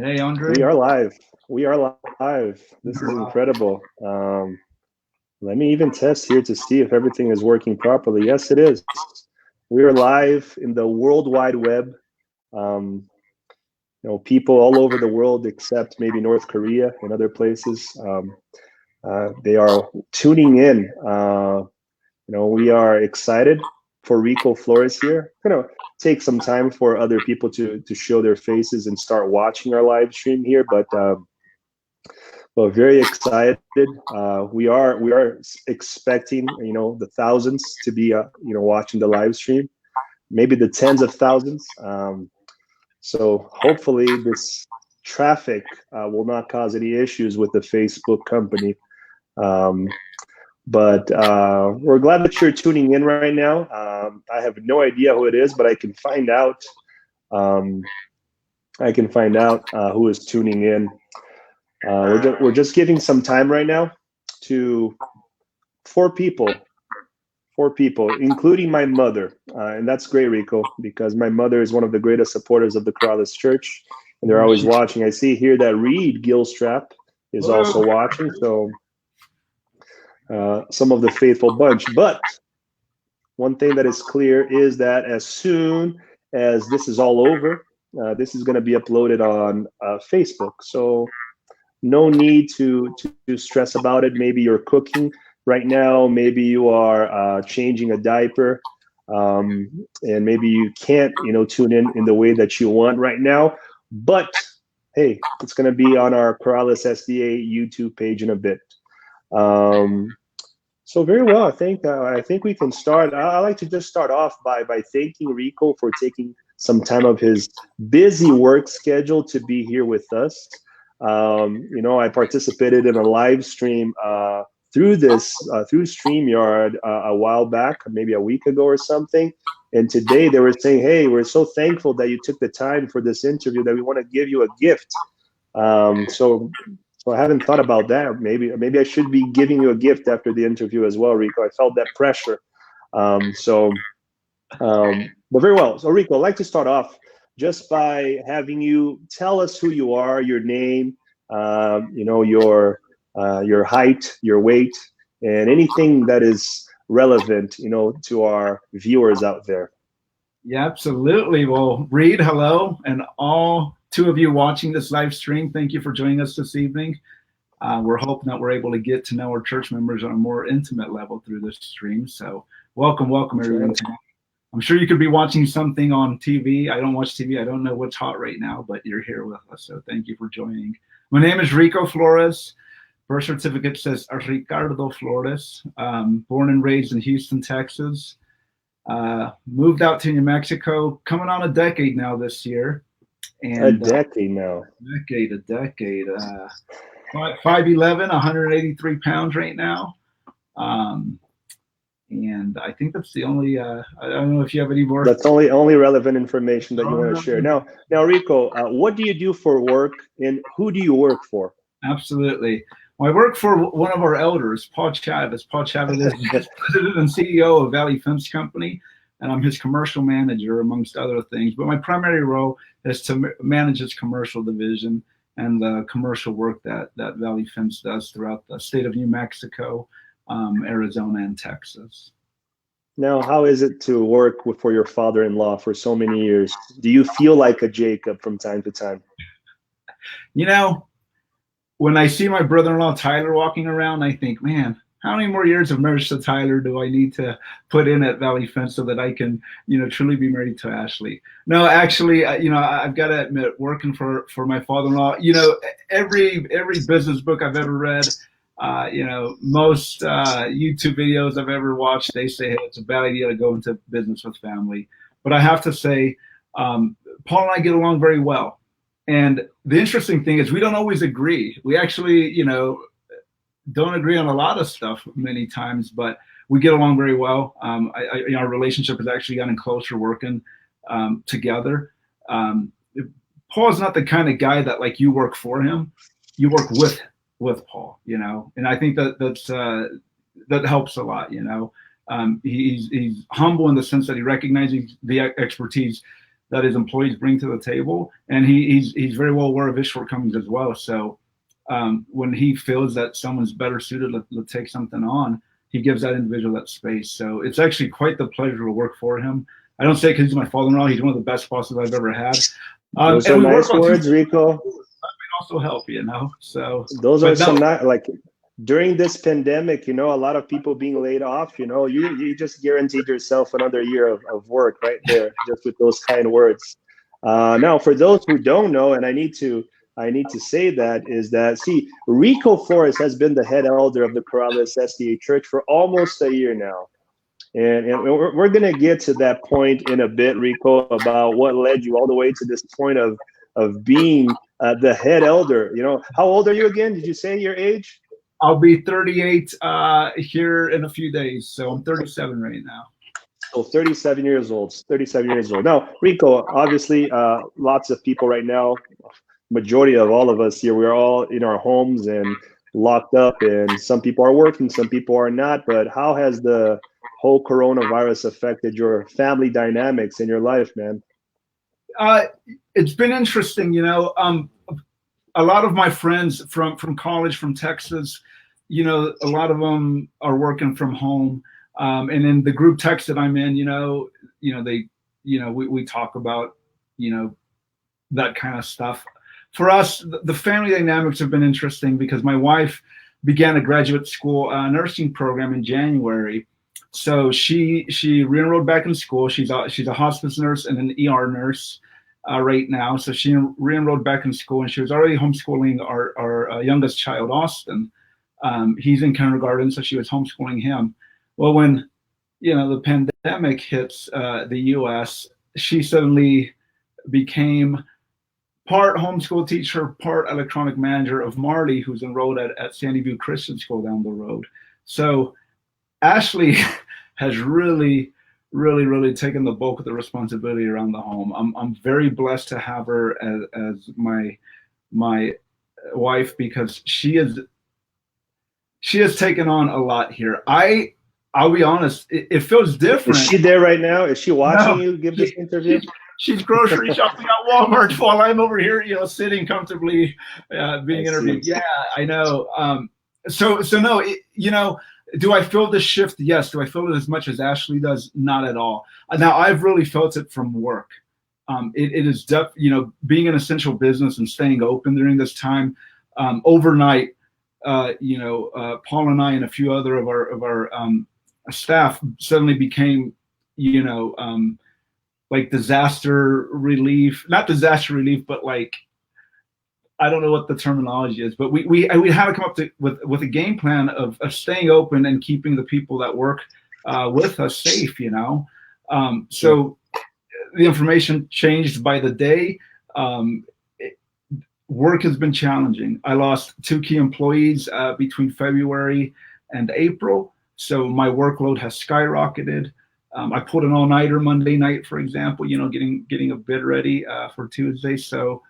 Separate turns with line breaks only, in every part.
Hey, Andre.
We are live. We are live. This is incredible. Let me even test here to see if everything is working properly. Yes, it is. We are live in the World Wide Web. Um, people all over the world, except maybe North Korea and other places, they are tuning in. We are excited for Rico Flores here. Gonna take some time for other people to show their faces and start watching our live stream here, but. Well, very excited. We are expecting the thousands to be watching the live stream, maybe the tens of thousands. So hopefully this traffic will not cause any issues with the Facebook company. Um, but we're glad that you're tuning in right now. I have no idea who it is, but I can find out. Um, who is tuning in. We're just giving some time right now to four people, including my mother. And that's great, Rico, because my mother is one of the greatest supporters of the Corrales Church, and they're always watching. I see here that Reed Gilstrap is also watching, so some of the faithful bunch. But one thing that is clear is that as soon as this is all over, this is going to be uploaded on Facebook. So no need to stress about it. Maybe you're cooking right now. Maybe you are changing a diaper, and maybe you can't, tune in the way that you want right now. But hey, it's going to be on our Corrales SDA YouTube page in a bit. So very well. I think we can start. I like to just start off by thanking Rico for taking some time of his busy work schedule to be here with us. I participated in a live stream through StreamYard a while back, maybe a week ago or something. And today they were saying, "Hey, we're so thankful that you took the time for this interview that we want to give you a gift." So I haven't thought about that. Maybe I should be giving you a gift after the interview as well, Rico. I felt that pressure. But very well. So Rico, I'd like to start off just by having you tell us who you are, your name, your height, your weight, and anything that is relevant, to our viewers out there.
Yeah, absolutely. Well, Reed, hello, and all two of you watching this live stream, thank you for joining us this evening. We're hoping that we're able to get to know our church members on a more intimate level through this stream. So welcome, everyone. I'm sure you could be watching something on TV. I don't watch TV. I don't know what's hot right now, but you're here with us. So thank you for joining. My name is Rico Flores. Birth certificate says Ricardo Flores. Born and raised in Houston, Texas. Moved out to New Mexico, coming on a decade now this year.
And a decade now.
A decade. 5'11", 183 pounds right now. And I think that's the only, I don't know if you have any more.
That's only relevant information that you want to share. Now, Rico, what do you do for work and who do you work for?
Absolutely. Well, I work for one of our elders, Paul Chavez. Paul Chavez is president and CEO of Valley Fence Company, and I'm his commercial manager, amongst other things. But my primary role is to manage his commercial division and the commercial work that Valley Fence does throughout the state of New Mexico, Arizona, and Texas.
Now, how is it to work for your father-in-law for so many years? Do you feel like a Jacob from time to time?
When I see my brother-in-law Tyler walking around, I think, man, how many more years of marriage to Tyler do I need to put in at Valley Fence so that I can, truly be married to Ashley? No, actually, I've got to admit, working for my father-in-law, every business book I've ever read, most YouTube videos I've ever watched, they say, hey, it's a bad idea to go into business with family. But I have to say, Paul and I get along very well. And the interesting thing is we don't always agree. We actually, don't agree on a lot of stuff many times, but we get along very well. Our relationship has actually gotten closer working together. Paul's not the kind of guy that like you work for him, you work with Paul, and I think that helps a lot. He's humble in the sense that he recognizes the expertise that his employees bring to the table, and he's very well aware of his shortcomings as well. So when he feels that someone's better suited to take something on, he gives that individual that space. So it's actually quite the pleasure to work for him. I don't say because he's my father-in-law. He's one of the best bosses I've ever had.
Those are nice words, Rico.
That may also help, you know. So
those are some like during this pandemic, you know, a lot of people being laid off. You know, you just guaranteed yourself another year of work right there, just with those kind words. Now, for those who don't know, and I need to say that is that, see, Rico Flores has been the head elder of the Corrales SDA Church for almost a year now. And we're going to get to that point in a bit, Rico, about what led you all the way to this point of being the head elder. You know, how old are you again? Did you say your age?
I'll be 38 here in a few days. So I'm 37 right now.
So 37 years old, 37 years old. Now, Rico, obviously, lots of people right now, majority of all of us here, we're all in our homes and locked up, and some people are working, some people are not. But how has the whole coronavirus affected your family dynamics in your life, man?
It's been interesting, you know. A lot of my friends from college, from Texas, you know, a lot of them are working from home. And in the group text that I'm in, we talk about, you know, that kind of stuff. For us, the family dynamics have been interesting because my wife began a graduate school nursing program in January. So she re-enrolled back in school. She's a hospice nurse and an ER nurse right now. So she re-enrolled back in school, and she was already homeschooling our youngest child, Austin. He's in kindergarten, so she was homeschooling him. Well, when the pandemic hits the U.S., she suddenly became part homeschool teacher, part electronic manager of Marty, who's enrolled at Sandy View Christian School down the road. So Ashley has really taken the bulk of the responsibility around the home. I'm very blessed to have her as my wife, because she has taken on a lot here. I'll be honest, it feels different.
Is she there right now? Is she watching you give this interview?
She's grocery shopping at Walmart while I'm over here, sitting comfortably, being interviewed. Yeah, I know. So no, do I feel the shift? Yes. Do I feel it as much as Ashley does? Not at all. Now, I've really felt it from work. It is being an essential business and staying open during this time. Overnight, Paul and I and a few other of our staff suddenly became, like disaster relief, not disaster relief, but like, I don't know what the terminology is, but we had to come up with a game plan of staying open and keeping the people that work with us safe, So the information changed by the day. Work has been challenging. I lost 2 key employees between February and April, so my workload has skyrocketed. I pulled an all-nighter Monday night, for example, getting a bid ready for Tuesday. So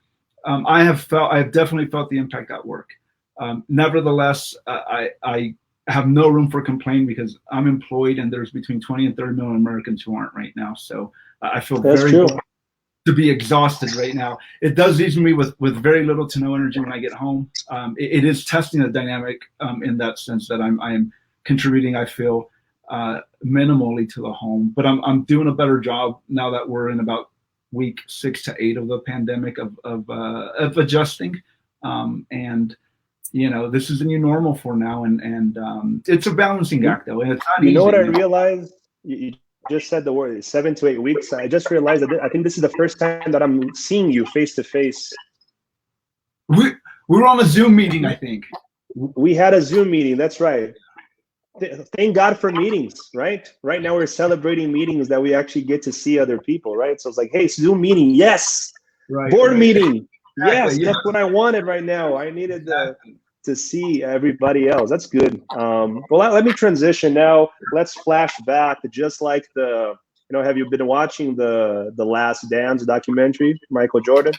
I have definitely felt the impact at work. Nevertheless, I have no room for complaint because I'm employed, and there's between 20 and 30 million Americans who aren't right now. So I feel very good to be exhausted right now. It does leave me with very little to no energy when I get home. It is testing the dynamic in that sense that I am contributing, I feel, minimally to the home, but I'm doing a better job now that we're in about week 6 to 8 of the pandemic of adjusting, and this is the new normal for now, and it's a balancing act though, and it's not easy.
You know what I realized? You just said the word 7 to 8 weeks. I just realized that I think this is the first time that I'm seeing you face to face.
We were on a Zoom meeting, I think.
We had a Zoom meeting. That's right. Thank God for meetings, right? Right now we're celebrating meetings that we actually get to see other people, right? So it's like, hey, Zoom meeting, yes. Right, board meeting, yes. That's what I wanted right now. I needed to see everybody else. That's good. Well, let me transition now. Let's flash back to just like have you been watching the Last Dance documentary, Michael Jordan?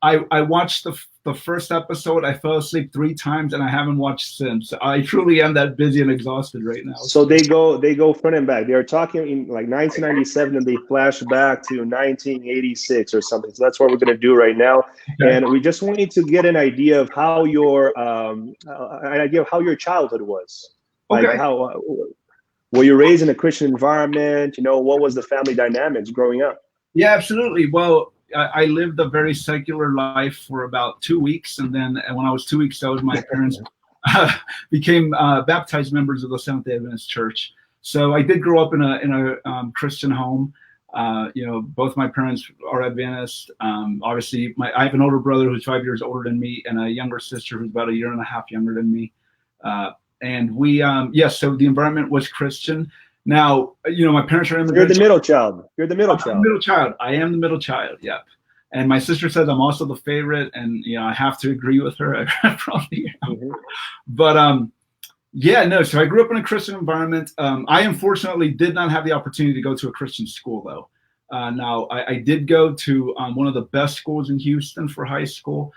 I watched the first episode. I fell asleep 3 times, and I haven't watched since. I truly am that busy and exhausted right now.
So they go front and back. They are talking in like 1997, and they flash back to 1986 or something. So that's what we're going to do right now.
Okay.
And we just wanted to get an idea of how your childhood was. Like
Okay.
how were you raised in a Christian environment? You know, what was the family dynamics growing up?
Yeah, absolutely. Well, I lived a very secular life for about 2 weeks, and then when I was 2 weeks old, my parents became baptized members of the Seventh-day Adventist Church. So I did grow up in a Christian home. You know, both my parents are Adventist. Obviously, I have an older brother who's 5 years older than me, and a younger sister who's about a year and a half younger than me. And we, yes, so the environment was Christian. Now, you know, my parents are immigrants.
You're the middle child. You're the middle child.
Middle child. I am the middle child. Yep. And my sister says I'm also the favorite, and you know I have to agree with her. I probably am.
Mm-hmm.
But yeah, no. So I grew up in a Christian environment. I unfortunately did not have the opportunity to go to a Christian school, though. Now I did go to one of the best schools in Houston for high school.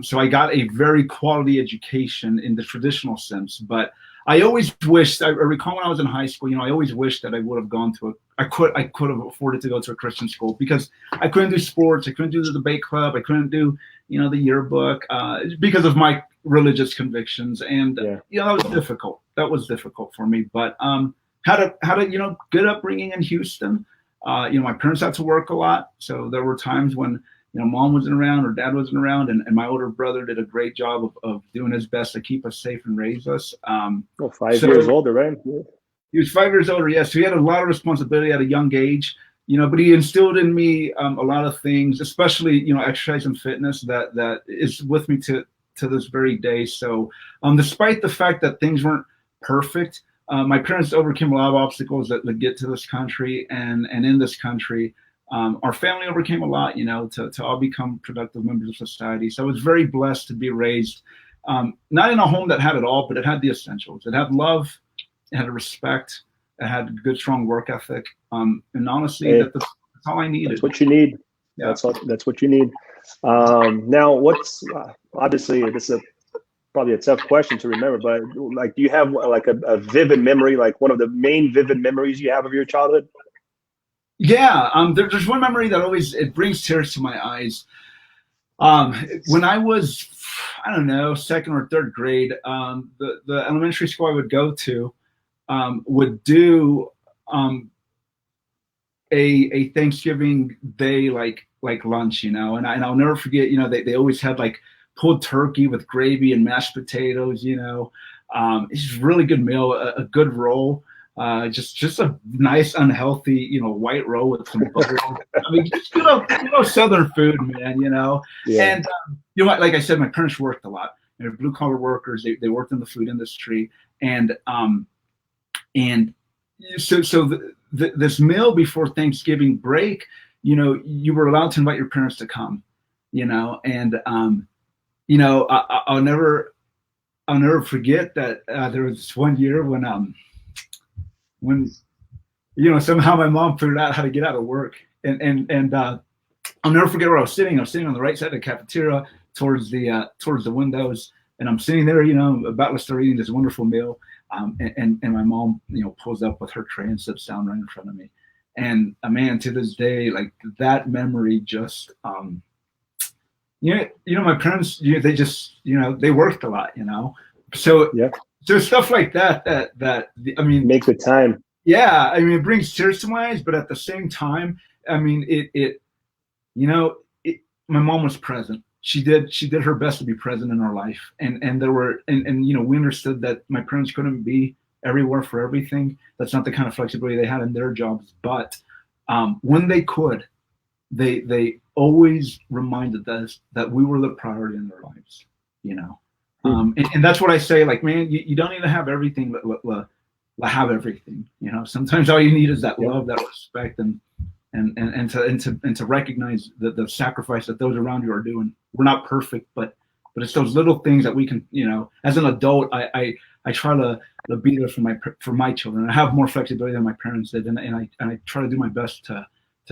So I got a very quality education in the traditional sense. But I always wished. I recall when I was in high school. You know, I always wished that I would have gone to I could have afforded to go to a Christian school, because I couldn't do sports. I couldn't do the debate club. I couldn't do, you know, the yearbook because of my religious convictions. And you know, that was difficult. That was difficult for me. But had a you know, good upbringing in Houston. You know, my parents had to work a lot, so there were times when, you know, mom wasn't around or dad wasn't around, and my older brother did a great job of doing his best to keep us safe and raise us.
5 years older, right? Yeah.
He was 5 years older, yes. So he had a lot of responsibility at a young age, you know, but he instilled in me a lot of things, especially, you know, exercise and fitness that is with me to this very day. So despite the fact that things weren't perfect, my parents overcame a lot of obstacles that get to this country, and in this country. Our family overcame a lot, you know, to all become productive members of society. So I was very blessed to be raised, not in a home that had it all, but it had the essentials. It had love, it had respect, it had good, strong work ethic. And honestly, that's all I needed.
That's what you need. Yeah. That's what you need. Now, what's obviously this is probably a tough question to remember, but like, do you have like a vivid memory, like one of the main vivid memories you have of your childhood?
Yeah, there's one memory that always, it brings tears to my eyes. When I was, I don't know, second or third grade, the elementary school I would go to would do a Thanksgiving Day like lunch, you know, and I'll never forget, you know, they always had like pulled turkey with gravy and mashed potatoes, you know. It's a really good meal, a good roll. Just a nice, unhealthy, you know, white roll with some butter. I mean, just good old Southern food, man. You know, and you know, like I said, my parents worked a lot. They're blue collar workers. They worked in the food industry, and so this meal before Thanksgiving break, you know, you were allowed to invite your parents to come, you know, and you know, I'll never forget that there was this one year when you know, somehow my mom figured out how to get out of work, and I'll never forget where I was sitting. I was sitting on the right side of the cafeteria towards the windows, and I'm sitting there, you know, about to start eating this wonderful meal, and my mom, you know, pulls up with her tray and sits down right in front of me, and man, to this day, like that memory just you know, my parents, you know, they just, you know, they worked a lot, you know, so so stuff like that I mean,
make the time.
Yeah, I mean, it brings tears to my eyes, but at the same time, I mean, it you know, my mom was present. She did her best to be present in our life, and there were, and you know, we understood that my parents couldn't be everywhere for everything. That's not the kind of flexibility they had in their jobs, but when they could, they always reminded us that we were the priority in their lives, you know. And that's what I say, like, man, you don't need to have everything, have everything, you know. Sometimes all you need is that love, that respect, and to recognize the sacrifice that those around you are doing. We're not perfect, but it's those little things that we can, you know, as an adult, I try to be there for my children. I have more flexibility than my parents did, and I try to do my best to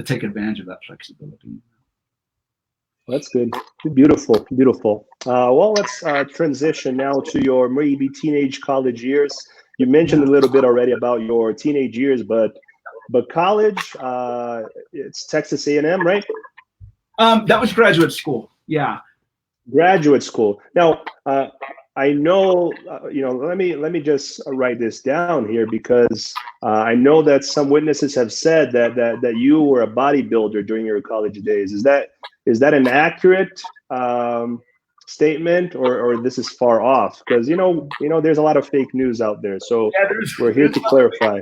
take advantage of that flexibility.
That's good. Beautiful, beautiful. Well, let's transition now to your maybe teenage college years. You mentioned a little bit already about your teenage years, but college, it's Texas A&M, right?
That was graduate school. Yeah.
Graduate school. Now, I know, let me just write this down here, because I know that some witnesses have said that you were a bodybuilder during your college days. Is that an accurate statement, or this is far off? Because there's a lot of fake news out there, so
Yeah,
we're here to clarify.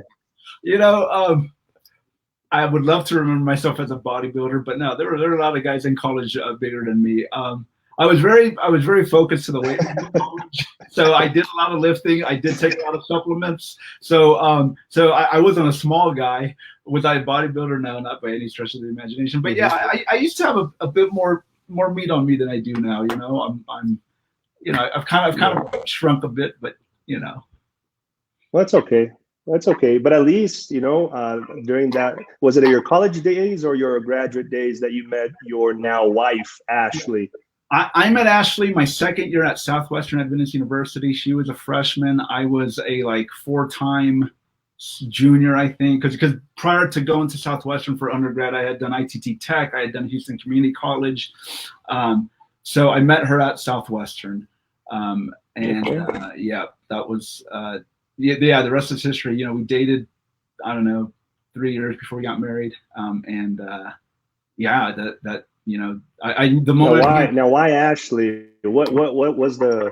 I would love to remember myself as a bodybuilder, but no, there were a lot of guys in college bigger than me. I was very focused to the weight room, so I did a lot of lifting. I did take a lot of supplements. So I wasn't a small guy. Was I a bodybuilder? No, not by any stretch of the imagination. But yeah, I used to have a bit more meat on me than I do now. I've kind of shrunk a bit, but
Well, that's okay. That's okay. But at least, during that, was it at your college days or your graduate days that you met your now wife, Ashley?
I met Ashley my second year at Southwestern Adventist University. She was a freshman. I was a 4-time junior, I think, because prior to going to Southwestern for undergrad, I had done ITT Tech. I had done Houston Community College. So I met her at Southwestern. That was the rest is history. We dated, I don't know, 3 years before we got married. The moment.
Now why Ashley? What was the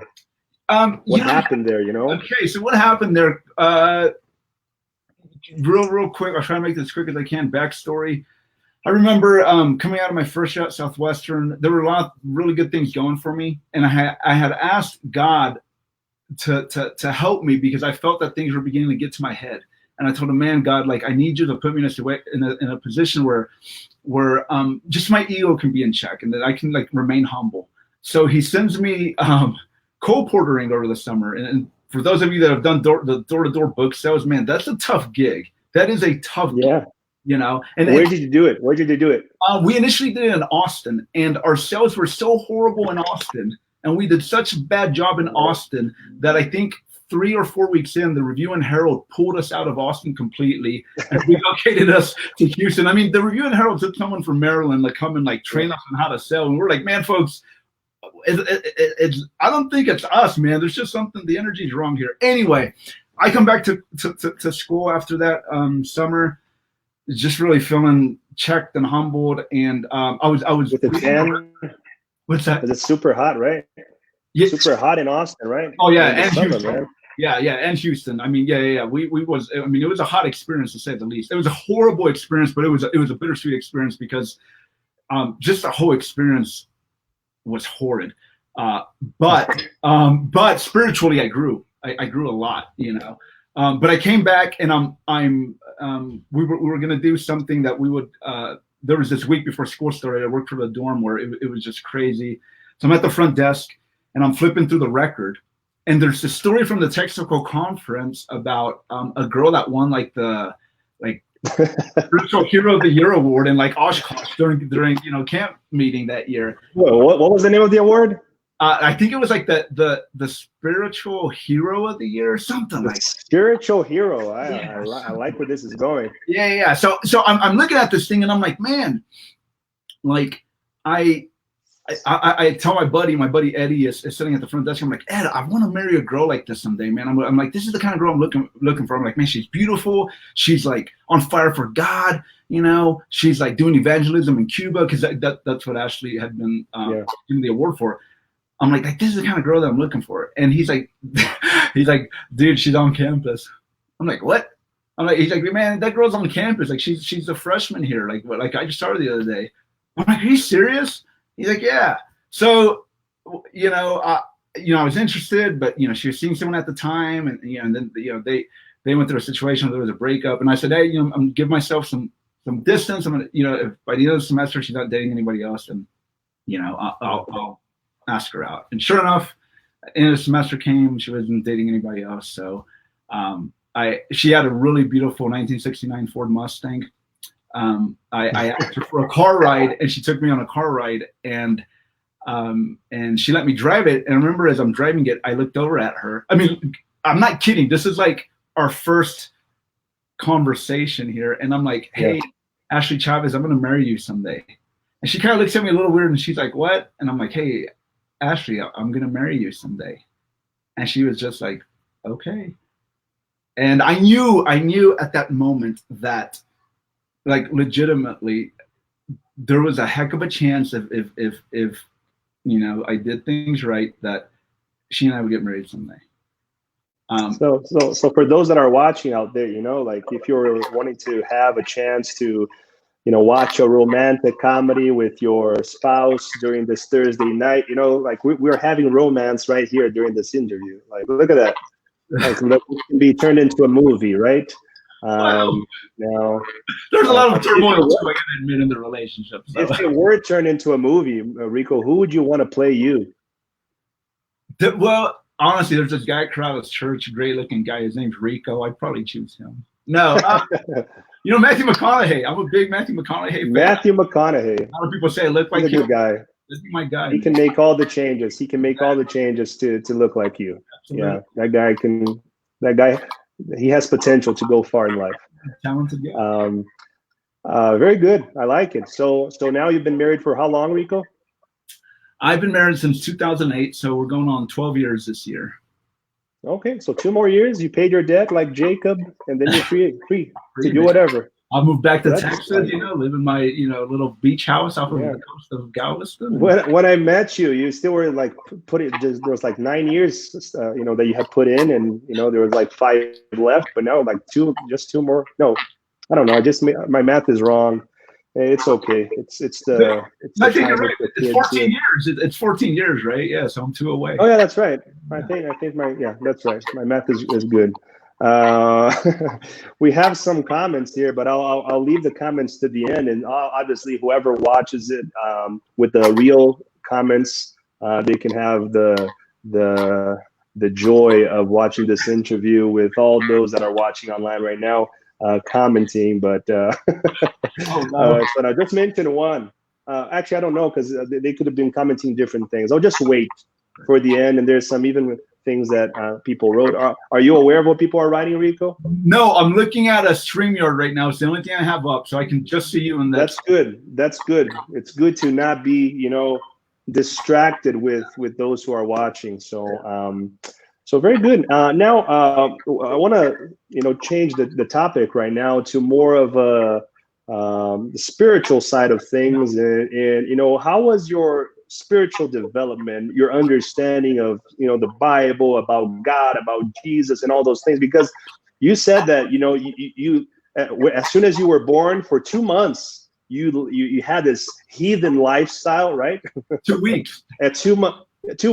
what happened there?
Okay, so what happened there? Real quick. I'll try to make this as quick as I can. Backstory. I remember coming out of my first year at Southwestern. There were a lot of really good things going for me, and I had asked God to help me, because I felt that things were beginning to get to my head. And I told him, man, God, I need you to put me in a position where just my ego can be in check, and that I can remain humble. So he sends me colportering over the summer. And for those of you that have done the door-to-door book sales, man, that's a tough gig. That is a tough gig, And
where did you do it? Where did you do it?
We initially did it in Austin, and our sales were so horrible in Austin, and we did such a bad job in Austin that I think 3 or 4 weeks in, the Review and Herald pulled us out of Austin completely and relocated us to Houston. I mean, the Review and Herald took someone from Maryland to come and train us on how to sell. And we're like, man, folks, I don't think it's us, man. There's just something, the energy's wrong here. Anyway, I come back to school after that summer, just really feeling checked and humbled. And I was
with the tan.
What's that?
It's super hot, right?
Yeah.
Super hot in Austin, right?
Oh yeah, and Houston. Man. Yeah, and Houston. I mean, yeah. We was. I mean, it was a hot experience, to say the least. It was a horrible experience, but it was a bittersweet experience, because just the whole experience was horrid. But spiritually, I grew. I grew a lot, But I came back, and we were gonna do something that we would. There was this week before school started. I worked for the dorm where it was just crazy. So I'm at the front desk, and I'm flipping through the record, and there's this story from the technical conference about a girl that won the Spiritual Hero of the Year award in Oshkosh during camp meeting that year.
What was the name of the award?
I think it was the Spiritual Hero of the Year or something like that.
Spiritual Hero. I like where this is going.
Yeah. So I'm looking at this thing, and I'm like, man, I tell my buddy Eddie is sitting at the front desk. I'm like, Ed, I want to marry a girl like this someday, man. I'm like, this is the kind of girl I'm looking for. I'm like, man, she's beautiful. She's on fire for God. She's doing evangelism in Cuba, because that's what Ashley had been giving the award for. I'm like, this is the kind of girl that I'm looking for. And he's like, dude, she's on campus. I'm like, what? He's like, man, that girl's on campus. She's a freshman here. I just saw her the other day. I'm like, are you serious? He's like, yeah. So, I was interested, but she was seeing someone at the time, and and then they went through a situation where there was a breakup, and I said, hey, I'm gonna give myself some distance. I'm gonna, if by the end of the semester she's not dating anybody else, then I'll ask her out. And sure enough, end of the semester came, she wasn't dating anybody else. So she had a really beautiful 1969 Ford Mustang. I asked her for a car ride, and she took me on a car ride, and she let me drive it. And I remember as I'm driving it, I looked over at her. I mean, I'm not kidding. This is like our first conversation here, and I'm like, "Hey, Ashley Chavez, I'm going to marry you someday." And she kind of looks at me a little weird, and she's like, "What?" And I'm like, "Hey, Ashley, I'm going to marry you someday." And she was just like, "Okay." And I knew at that moment that, like, legitimately, there was a heck of a chance if you know, I did things right, that she and I would get married someday.
So for those that are watching out there, you know, like if you're wanting to have a chance to, you know, watch a romantic comedy with your spouse during this Thursday night, you know, like we're having romance right here during this interview. Like, look at that. Like, it can be turned into a movie, right? Now,
there's a lot of turmoil, I gotta admit, in the relationship. So.
If it were turned into a movie, Rico, who would you want to play you?
Well, honestly, there's this guy at Crowd's church, great looking guy. His name's Rico. I'd probably choose him. No, you know, Matthew McConaughey. I'm a big Matthew McConaughey fan.
Matthew McConaughey.
A lot of people say I look like
him. He's a good guy.
This is my guy.
He can make all the changes. He can make all the changes to look like you. Absolutely. Yeah, that guy can. That guy, he has potential to go far in life.
Talented guy.
Very good. I like it. So now you've been married for how long, Rico?
I've been married since 2008, so we're going on 12 years this year.
Okay, so 2 more years. You paid your debt like Jacob, and then you're free to do whatever.
I'll move back to Texas, you know, live in my, you know, little beach house off of the coast of Galveston.
When I met you, you still were like there was like 9 years, you know, that you had put in, and you know there was like 5 left, but now like just 2 more. No, I don't know. My math is wrong. It's okay. It's
I think you're right. It's 14 years. It's 14 years, right? Yeah. So I'm 2 away.
Oh yeah, that's right. I think that's right. My math is good. We have some comments here, but I'll leave the comments to the end, and obviously whoever watches it with the real comments, they can have the joy of watching this interview with all those that are watching online right now. Commenting, but so I just mentioned one. Actually, I don't know, because they could have been commenting different things. I'll just wait for the end, and there's some even things that people wrote. Are you aware of what people are writing, Rico?
No, I'm looking at a StreamYard right now. It's the only thing I have up, so I can just see you in that.
That's good. That's good. It's good to not be, you know, distracted with those who are watching. So very good. Now, I want to, you know, change the topic right now to more of the spiritual side of things. And, you know, how was your spiritual development, your understanding of, you know, the Bible, about God, about Jesus, and all those things? Because you said that, you know, you as soon as you were born, for 2 months, you had this heathen lifestyle, right?
2 weeks.
At 2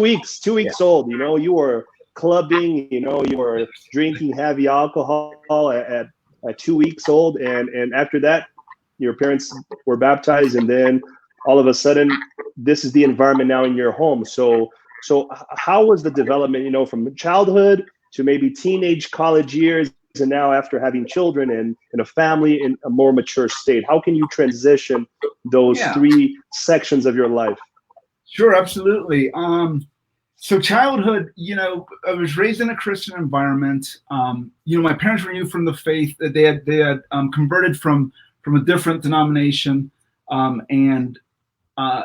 weeks old, you know, you were clubbing, you know, you were drinking heavy alcohol at 2 weeks old, and after that your parents were baptized, and then all of a sudden this is the environment now in your home. So how was the development, you know, from childhood to maybe teenage, college years, and now after having children and a family in a more mature state? How can you transition those 3 sections of your life?
Sure, absolutely. So childhood, you know, I was raised in a Christian environment. You know, my parents were new from the faith. They had converted from a different denomination. And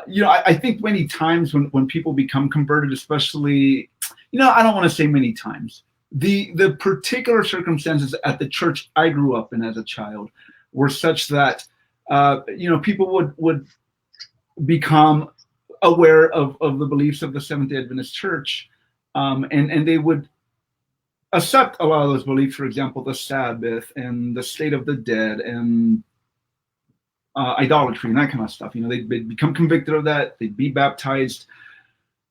you know, I think many times when people become converted, especially, you know, I don't want to say many times, the particular circumstances at the church I grew up in as a child were such that, you know, people would become aware of the beliefs of the Seventh-day Adventist Church, and they would accept a lot of those beliefs. For example, the Sabbath and the state of the dead and idolatry and that kind of stuff. You know, they'd become convicted of that. They'd be baptized,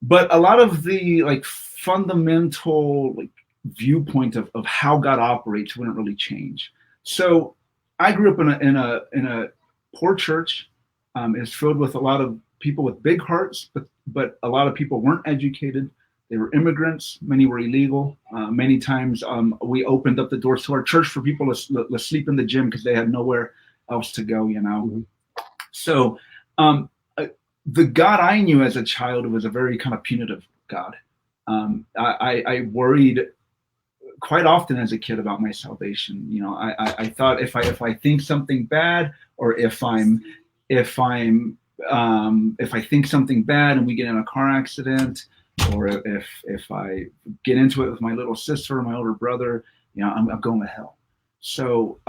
but a lot of the like fundamental like viewpoint of how God operates wouldn't really change. So I grew up in a poor church. It's filled with a lot of people with big hearts, but a lot of people weren't educated. They were immigrants. Many were illegal. Many times we opened up the doors to our church for people to sleep in the gym because they had nowhere else to go, you know.
Mm-hmm.
So the God I knew as a child was a very kind of punitive God. I worried quite often as a kid about my salvation. You know, I thought if I think something bad, or if I think something bad and we get in a car accident, or if I get into it with my little sister or my older brother, you know, I'm going to hell. So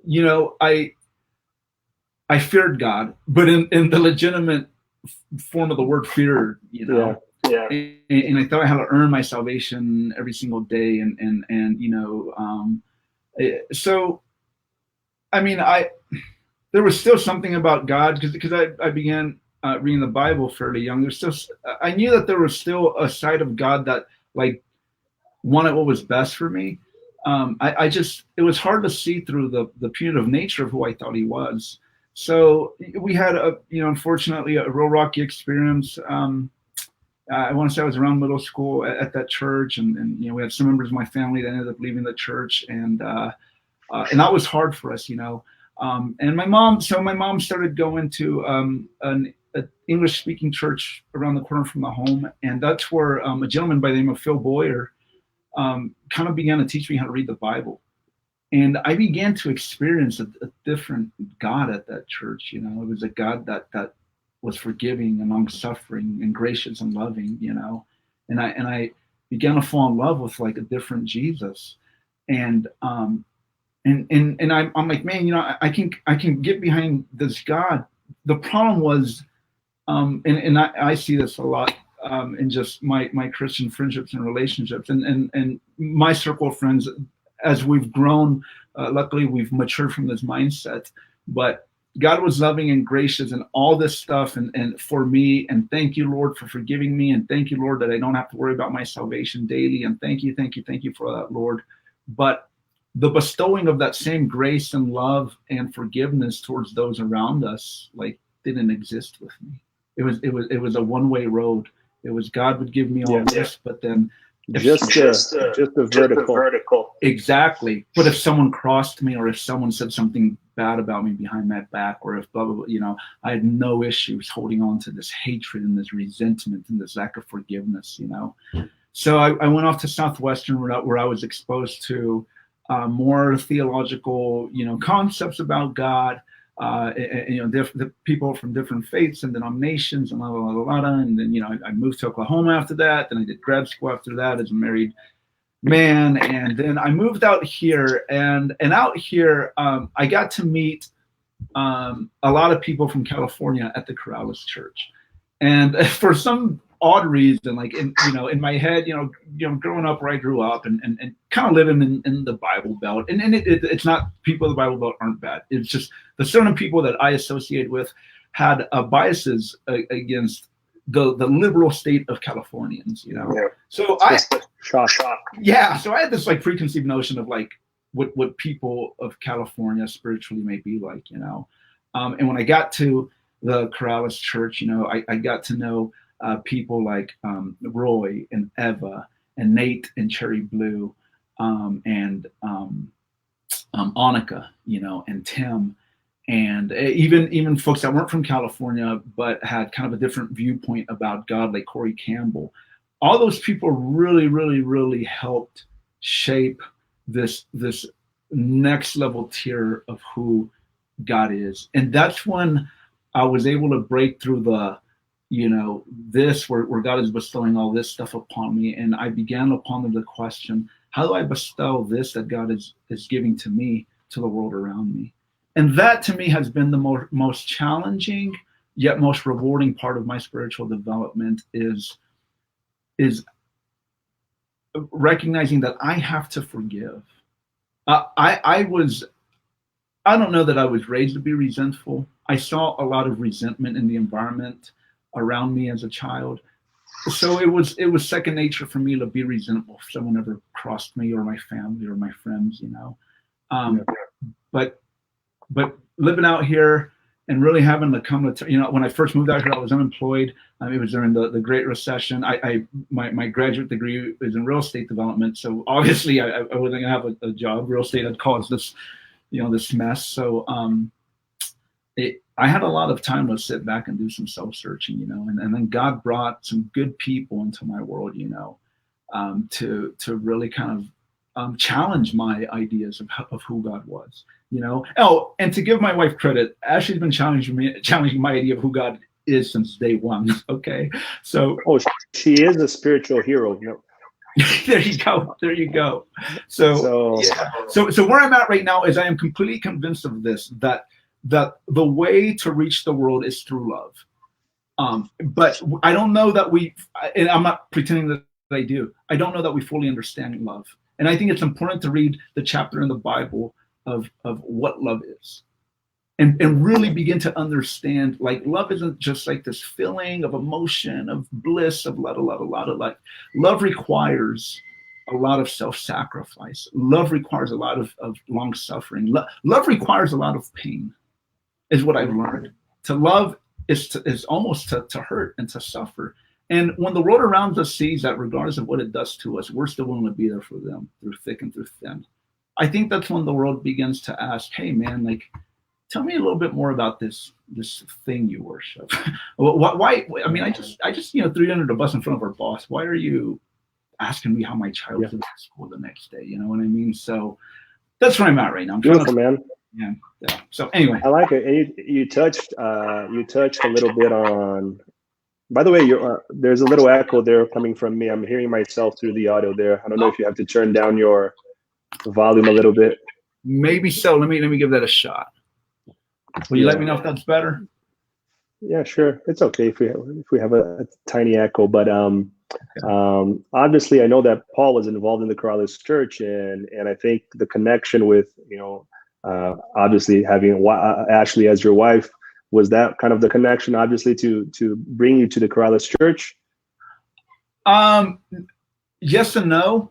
you know, I feared God, but in the legitimate form of the word fear, you know.
Yeah.
And I thought I had to earn my salvation every single day, and you know, so I mean, there was still something about God, because I began reading the Bible fairly young. There's still, I knew that there was still a side of God that like wanted what was best for me. I just, it was hard to see through the punitive nature of who I thought he was. So we had you know, unfortunately, a real rocky experience. I want to say I was around middle school at that church, and you know, we had some members of my family that ended up leaving the church, and that was hard for us, you know. And my mom started going to an English-speaking church around the corner from the home, and that's where a gentleman by the name of Phil Boyer kind of began to teach me how to read the Bible. And I began to experience a different God at that church. You know, it was a God that was forgiving and long-suffering and gracious and loving. You know, and I began to fall in love with like a different Jesus. And I'm like, man, you know, I can get behind this God. The problem was, and I see this a lot in just my Christian friendships and relationships, and my circle of friends. As we've grown, luckily we've matured from this mindset. But God was loving and gracious and all this stuff, and for me, and thank you, Lord, for forgiving me, and thank you, Lord, that I don't have to worry about my salvation daily, and thank you for that, Lord. But the bestowing of that same grace and love and forgiveness towards those around us, like, didn't exist with me. It was a one-way road. It was God would give me all this, but then
just a vertical.
Exactly. But if someone crossed me, or if someone said something bad about me behind my back, or if blah, blah, blah, you know, I had no issues holding on to this hatred and this resentment and this lack of forgiveness, you know. So I went off to Southwestern, where I was exposed to more theological, you know, concepts about God, and, you know, the people from different faiths and denominations, and and then, you know, I moved to Oklahoma after that. Then I did grad school after that as a married man, and then I moved out here, and out here I got to meet a lot of people from California at the Corrales Church, and for some odd reason, like in my head, you know, growing up where I grew up, and kind of living in the Bible Belt, and it's not, people of the Bible Belt aren't bad. It's just the certain people that I associate with had biases against the liberal state of Californians, you know. Yeah. So
shock.
Yeah, so I had this like preconceived notion of like what people of California spiritually may be like, you know. And when I got to the Corrales Church, you know, I got to know people like Roy and Eva and Nate and Cherry Blue, and Annika, you know, and Tim, and even folks that weren't from California but had kind of a different viewpoint about God, like Corey Campbell. All those people really, really, really helped shape this next level tier of who God is. And that's when I was able to break through the, you know, this where God is bestowing all this stuff upon me. And I began to ponder the question, how do I bestow this that God is giving to me to the world around me? And that to me has been the most challenging yet most rewarding part of my spiritual development, is recognizing that I have to forgive. I don't know that I was raised to be resentful. I saw a lot of resentment in the environment around me as a child. So it was second nature for me to be resentful if someone ever crossed me, or my family or my friends, you know. But living out here and really having to come to, you know, when I first moved out here, I was unemployed. It was during the Great Recession. My graduate degree is in real estate development. So obviously I wasn't gonna have a job. Real estate had caused this, this mess. So I had a lot of time to sit back and do some self-searching, and then God brought some good people into my world, to really kind of challenge my ideas of who God was, Oh, and to give my wife credit, Ashley's been challenging my idea of who God is since day one. Okay, so
she is a spiritual hero. No.
There you go. So yeah. So where I'm at right now is I am completely convinced of this, that the way to reach the world is through love. But I don't know that and I'm not pretending that I do. I don't know that we fully understand love. And I think it's important to read the chapter in the Bible of what love is. And really begin to understand, like, love isn't just like this feeling of emotion, of bliss, of lot. Love requires a lot of self-sacrifice. Love requires a lot of long suffering. Love requires a lot of pain, is what I've learned. To love is almost to hurt and to suffer. And when the world around us sees that, regardless of what it does to us, we're still willing to be there for them through thick and through thin. I think that's when the world begins to ask, hey man, like, tell me a little bit more about this thing you worship. Why? I mean, I just threw you under the bus in front of our boss. Why are you asking me how my child is in school the next day? You know what I mean? So that's where I'm at right now. I'm
beautiful, man.
Yeah. So anyway,
I like it. And you touched a little bit on. By the way, there's a little echo there coming from me. I'm hearing myself through the audio there. I don't know if you have to turn down your volume a little bit.
Maybe so. Let me give that a shot. Will you let me know if that's better?
Yeah, sure. It's okay if we have a tiny echo, but obviously I know that Paul was involved in the Corrales Church, and I think the connection with obviously having Ashley as your wife, was that kind of the connection, obviously, to bring you to the Corrales Church?
Yes and no.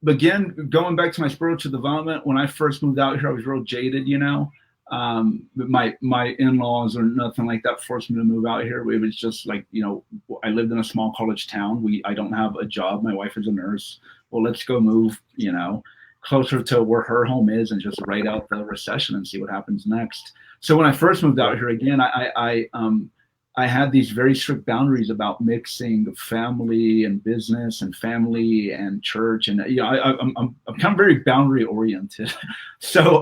Again, going back to my spiritual development, when I first moved out here, I was real jaded, my in-laws or nothing like that forced me to move out here. It was just like, I lived in a small college town. I don't have a job. My wife is a nurse. Well, let's go move, closer to where her home is and just write out the recession and see what happens next. So when I first moved out here, again, I had these very strict boundaries about mixing family and business and family and church. And, I'm kind of very boundary oriented. So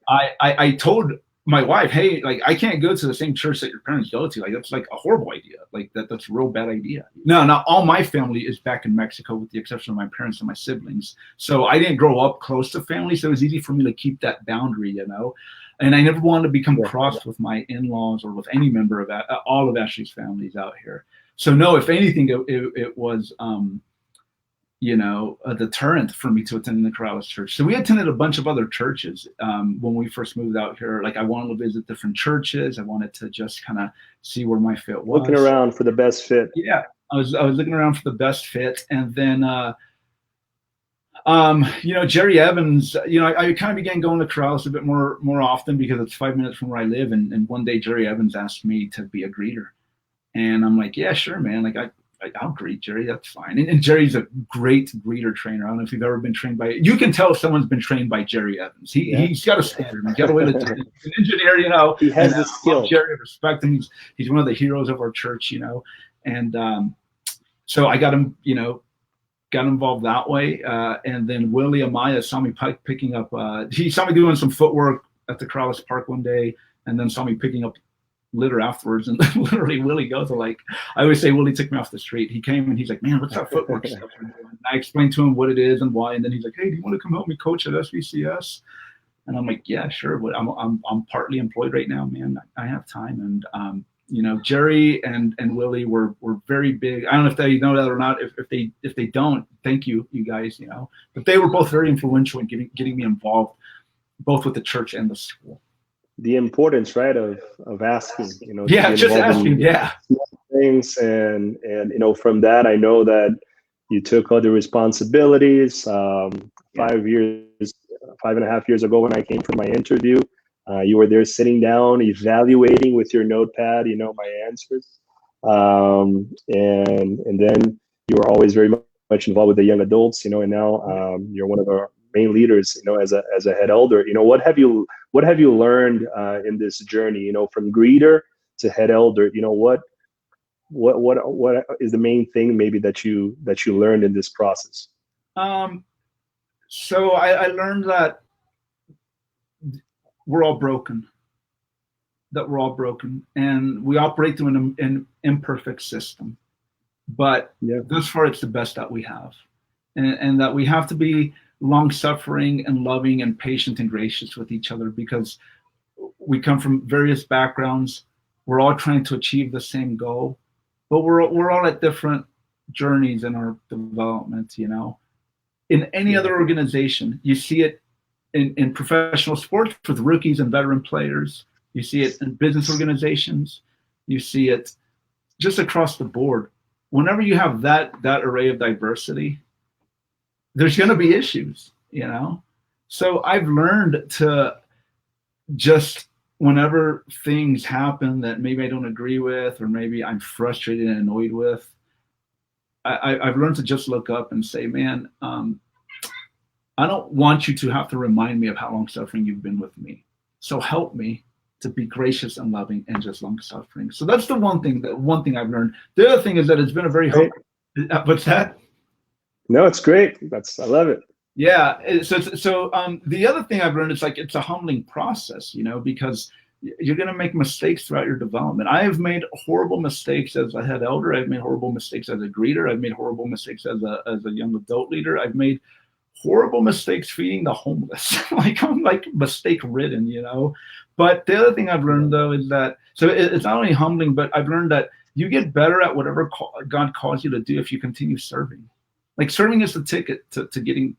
I told my wife, hey, like, I can't go to the same church that your parents go to. Like, that's like a horrible idea. Like that's a real bad idea. No, not all my family is back in Mexico, with the exception of my parents and my siblings. So I didn't grow up close to family. So it was easy for me to keep that boundary, and I never wanted to become crossed with my in-laws or with any member of all of Ashley's families out here. So no, if anything, it was, a deterrent for me to attend the Corrales Church. So we attended a bunch of other churches when we first moved out here. Like, I wanted to visit different churches. I wanted to just kind of see where my fit was.
Looking around for the best fit.
Yeah, I was looking around for the best fit, and then Jerry Evans. I kind of began going to Corrales a bit more often because it's 5 minutes from where I live. And one day Jerry Evans asked me to be a greeter, and I'm like, yeah, sure, man. Like, I'll greet Jerry. That's fine. And Jerry's a great greeter trainer. I don't know if you've ever been trained by. You can tell if someone's been trained by Jerry Evans. He's got a standard. He's got a way to. He's an engineer,
He has the skill.
Jerry, I respect him. He's one of the heroes of our church, And so I got him, got involved that way. And then Willie Amaya saw me picking up. He saw me doing some footwork at the Corrales Park one day, and then saw me picking up litter afterwards, and literally Willie goes to, like, I always say Willie took me off the street. He came and he's like, man, what's that footwork stuff you're doing? And I explained to him what it is and why, and then he's like, hey, do you want to come help me coach at SVCS? And I'm like, yeah, sure, but I'm partly employed right now, man. I have time. And Jerry and Willie were very big. I don't know if they know that or not. If they don't, thank you guys, but they were both very influential in getting me involved, both with the church and the school.
The importance, right, of asking,
just asking,
things, and from that, I know that you took other responsibilities. 5.5 years ago, when I came for my interview, you were there sitting down, evaluating with your notepad, my answers, and then you were always very much involved with the young adults, and now you're one of our main leaders, as a head elder. What have you learned in this journey, from greeter to head elder? What is the main thing maybe that you learned in this process?
So I learned that we're all broken, and we operate through an imperfect system. But thus far, it's the best that we have, and that we have to be long-suffering and loving and patient and gracious with each other, because we come from various backgrounds. We're all trying to achieve the same goal, but we're all at different journeys in our development. In any other organization, you see it in professional sports with rookies and veteran players. You see it in business organizations. You see it just across the board. Whenever you have that array of diversity, there's going to be issues, So I've learned to just, whenever things happen that maybe I don't agree with, or maybe I'm frustrated and annoyed with, I've learned to just look up and say, man, I don't want you to have to remind me of how long suffering you've been with me. So help me to be gracious and loving and just long suffering. So that's the one thing I've learned. The other thing is that it's been a very hard. What's that?
No, it's great. I love it.
Yeah. So the other thing I've learned is it's a humbling process, because you're going to make mistakes throughout your development. I have made horrible mistakes as a head elder. I've made horrible mistakes as a greeter. I've made horrible mistakes as a young adult leader. I've made horrible mistakes feeding the homeless. I'm mistake ridden, But the other thing I've learned, though, is that, so it's not only humbling, but I've learned that you get better at whatever God calls you to do if you continue serving. Serving is the ticket to getting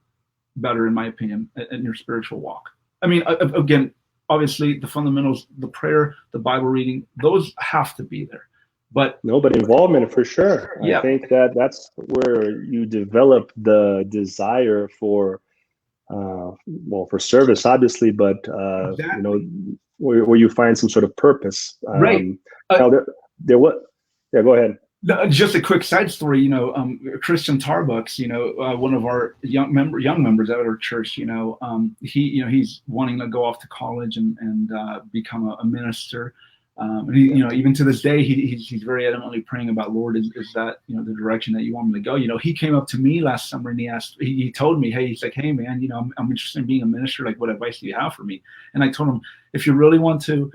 better, in my opinion, in your spiritual walk. I mean, again, obviously the fundamentals, the prayer, the Bible reading, those have to be there. But
involvement for sure. Yeah. I think that's where you develop the desire for service, obviously, but
exactly.
Where you find some sort of purpose.
Right.
There what? Yeah, go ahead.
Just a quick side story. Christian Tarbucks, one of our young members at our church. He's wanting to go off to college and become a minister. And he, even to this day, he's very adamantly praying about, Lord, is that, the direction that you want me to go? He came up to me last summer and he told me, hey, he's like, hey man, I'm interested in being a minister. Like, what advice do you have for me? And I told him, if you really want to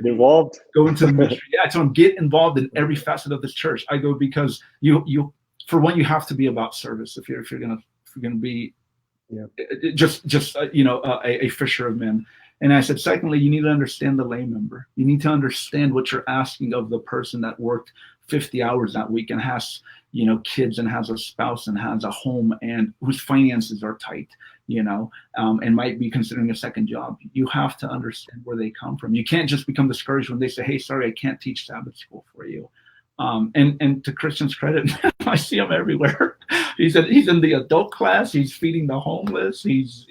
go into the ministry, I told him, get involved in every facet of this church. I go, because you for one, you have to be about service if you're gonna be just a fisher of men. And I said, secondly, you need to understand the lay member. You need to understand what you're asking of the person that worked 50 hours that week and has, kids and has a spouse and has a home and whose finances are tight, and might be considering a second job. You have to understand where they come from. You can't just become discouraged when they say, hey, sorry, I can't teach Sabbath school for you. And to Christian's credit, I see him everywhere. He's in the adult class. He's feeding the homeless. He's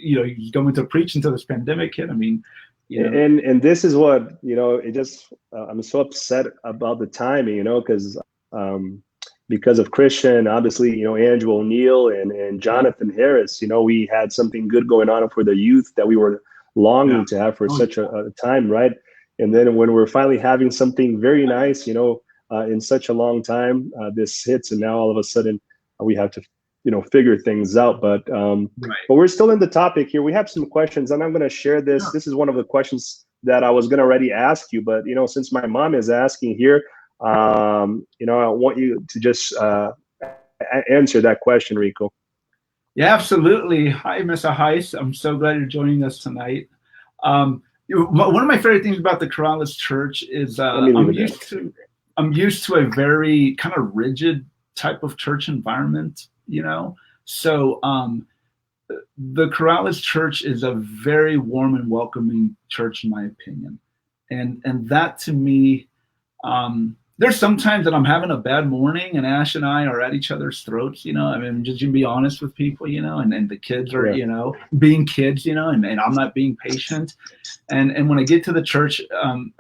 going to preach until this pandemic hit. I mean,
and this is what it just I'm so upset about the timing, because of Christian, obviously, Andrew O'Neill and Jonathan Harris. We had something good going on for the youth that we were longing to have for such a time, right? And then when we're finally having something very nice, in such a long time, this hits, and now all of a sudden we have to figure things out. But we're still in the topic here. We have some questions, and I'm going to share this. This is one of the questions that I was going to already ask you, but since my mom is asking here, I want you to just answer that question, Rico.
Yeah, absolutely. Hi, Mr. Heiss. I'm so glad you're joining us tonight. One of my favorite things about the Corrales Church is I'm used to a very kind of rigid type of church environment, So the Corrales Church is a very warm and welcoming church, in my opinion. And that to me, there's sometimes that I'm having a bad morning and Ash and I are at each other's throats, I mean, just to be honest with people, and the kids are, being kids, and I'm not being patient. And when I get to the church,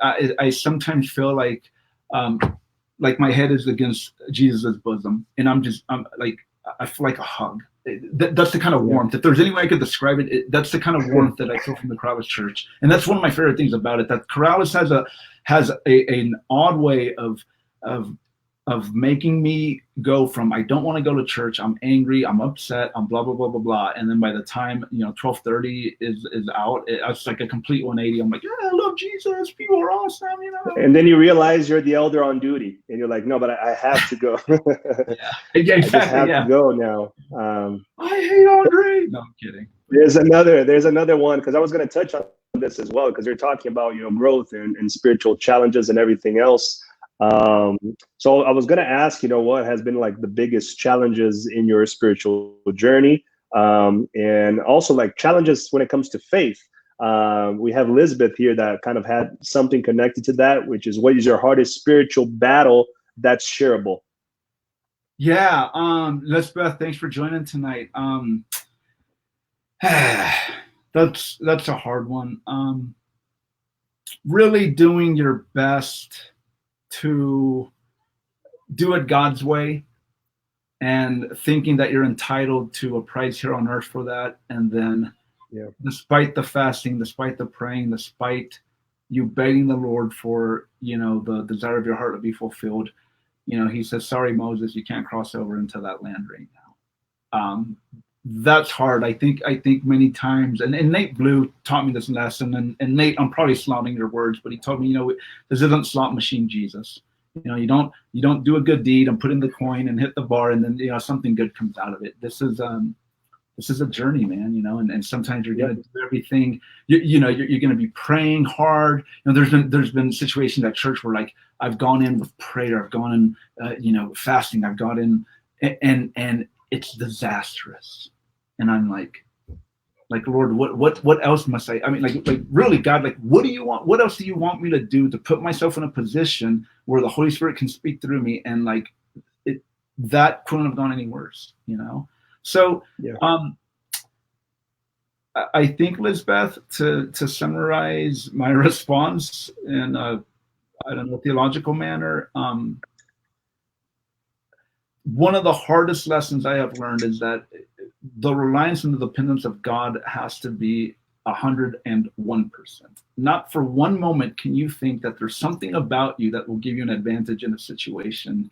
I sometimes feel like my head is against Jesus's bosom, and I feel like a hug. that's the kind of warmth. If there's any way I could describe it, that's the kind of warmth that I feel from the Corrales Church, and that's one of my favorite things about it. That Corrales has an odd way of making me go from I don't want to go to church, I'm angry, I'm upset, I'm blah blah blah blah blah, and then by the time 12:30 is out, it's like a complete 180. I'm like, yeah, I love Jesus, people are awesome,
And then you realize you're the elder on duty, and you're like, no, but I have to go.
Yeah, exactly.
I just have to go now.
I hate Andre. No, I'm kidding.
There's another one, because I was going to touch on this as well, because you're talking about growth and spiritual challenges and everything else. So I was going to ask, what has been like the biggest challenges in your spiritual journey, and also like challenges when it comes to faith. We have Elizabeth here that kind of had something connected to that, which is, what is your hardest spiritual battle that's shareable?
Yeah, Elizabeth, thanks for joining tonight. That's a hard one. Really doing your best to do it God's way, and thinking that you're entitled to a prize here on earth for that. And then despite the fasting, despite the praying, despite you begging the Lord for, the desire of your heart to be fulfilled, he says, sorry, Moses, you can't cross over into that land right now. That's hard. I think many times, and Nate Blue taught me this lesson, and Nate, I'm probably slaughtering your words, but he told me, this isn't slot machine Jesus. You don't do a good deed and put in the coin and hit the bar, and then something good comes out of it. This is a journey, man. And sometimes you're gonna do everything. You're gonna be praying hard. There's been situations at church where like I've gone in with prayer, I've gone in fasting, I've gone in and it's disastrous. And I'm like, Lord, what else must I mean, like really, God, like, what do you want? What else do you want me to do to put myself in a position where the Holy Spirit can speak through me? And like, that couldn't have gone any worse, So, I think, Lisbeth, to summarize my response in a, I don't know, theological manner, one of the hardest lessons I have learned is that the reliance and the dependence of God has to be 101%. Not for one moment can you think that there's something about you that will give you an advantage in a situation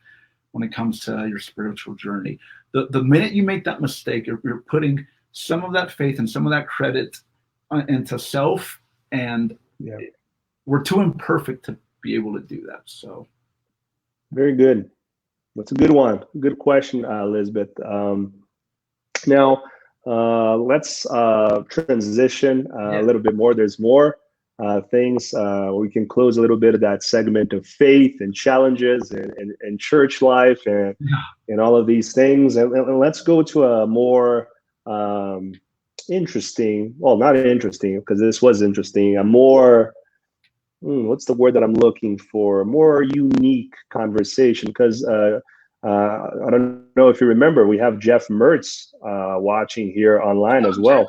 when it comes to your spiritual journey. The minute you make that mistake, you're putting some of that faith and some of that credit into self, and we're too imperfect to be able to do that. So,
very good. That's a good one. Good question, Elizabeth. Now, let's transition a little bit more. There's more things. We can close a little bit of that segment of faith and challenges and church life and all of these things. And let's go to a more interesting, well, not interesting, because this was interesting, a more, what's the word that I'm looking for? More unique conversation, because I don't know if you remember, we have Jeff Mertz watching here online as well.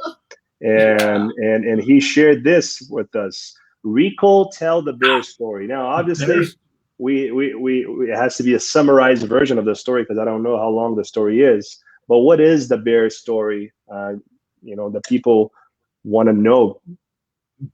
And he shared this with us. Rico, tell the bear story. Now, obviously, it has to be a summarized version of the story, because I don't know how long the story is. But what is the bear story? The people want to know.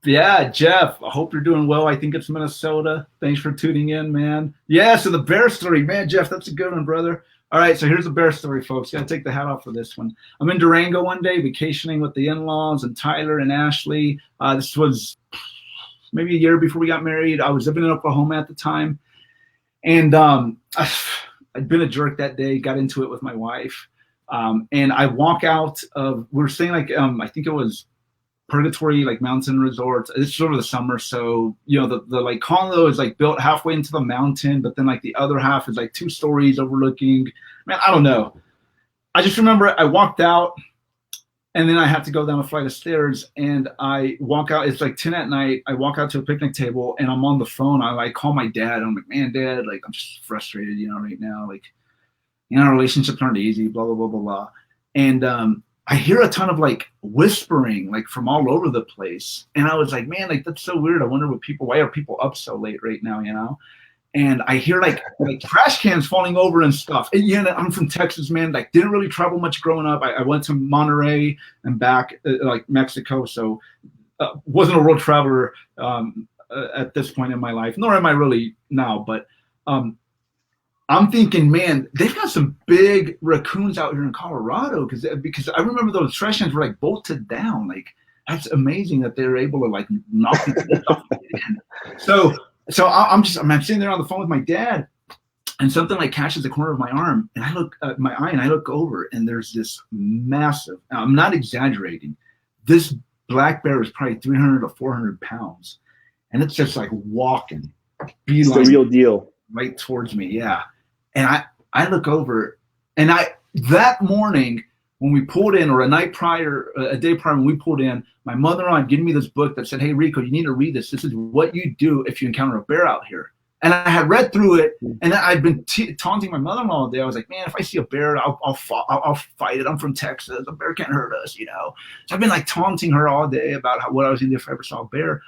Yeah, Jeff, I hope you're doing well. I think it's Minnesota. Thanks for tuning in, man. Yeah, so the bear story, man, Jeff, that's a good one, brother. All right, so here's the bear story, folks. Got to take the hat off for this one. I'm in Durango one day, vacationing with the in-laws and Tyler and Ashley. This was maybe a year before we got married. I was living in Oklahoma at the time. And I'd been a jerk that day, got into it with my wife. And I walk out of, we were staying like, I think it was Purgatory, like mountain resorts. It's sort of the summer, so the like condo is like built halfway into the mountain, but then like the other half is like 2 stories overlooking. Man, I don't know. I just remember I walked out, and then I had to go down a flight of stairs, and I walk out. It's like 10 at night. I walk out to a picnic table, and I'm on the phone. I call my dad. I'm like, man, Dad, like I'm just frustrated, right now. Like, relationships aren't easy. Blah blah blah blah blah. And I hear a ton of like whispering, like from all over the place. And I was like, man, like that's so weird. I wonder why are people up so late right now, and I hear like trash cans falling over and stuff. And yeah, I'm from Texas, man. Like didn't really travel much growing up. I went to Monterey and back, like Mexico. So wasn't a world traveler at this point in my life, nor am I really now. But I'm thinking, man, they've got some big raccoons out here in Colorado because I remember those trash cans were like bolted down. Like that's amazing that they're able to like knock it off. So I'm sitting there on the phone with my dad, and something like catches the corner of my arm, and I look at my eye, and I look over, and there's this massive. I'm not exaggerating. This black bear is probably 300 to 400 pounds, and it's just like walking.
It's the real deal.
Right towards me, yeah. And I look over, and that morning when we pulled in, or a day prior when we pulled in, my mother-in-law had given me this book that said, "Hey, Rico, you need to read this. This is what you do if you encounter a bear out here." And I had read through it, and I'd been taunting my mother-in-law all day. I was like, "Man, if I see a bear, I'll fight it. I'm from Texas. A bear can't hurt us, you know." So I've been like taunting her all day about what I was going to do if I ever saw a bear.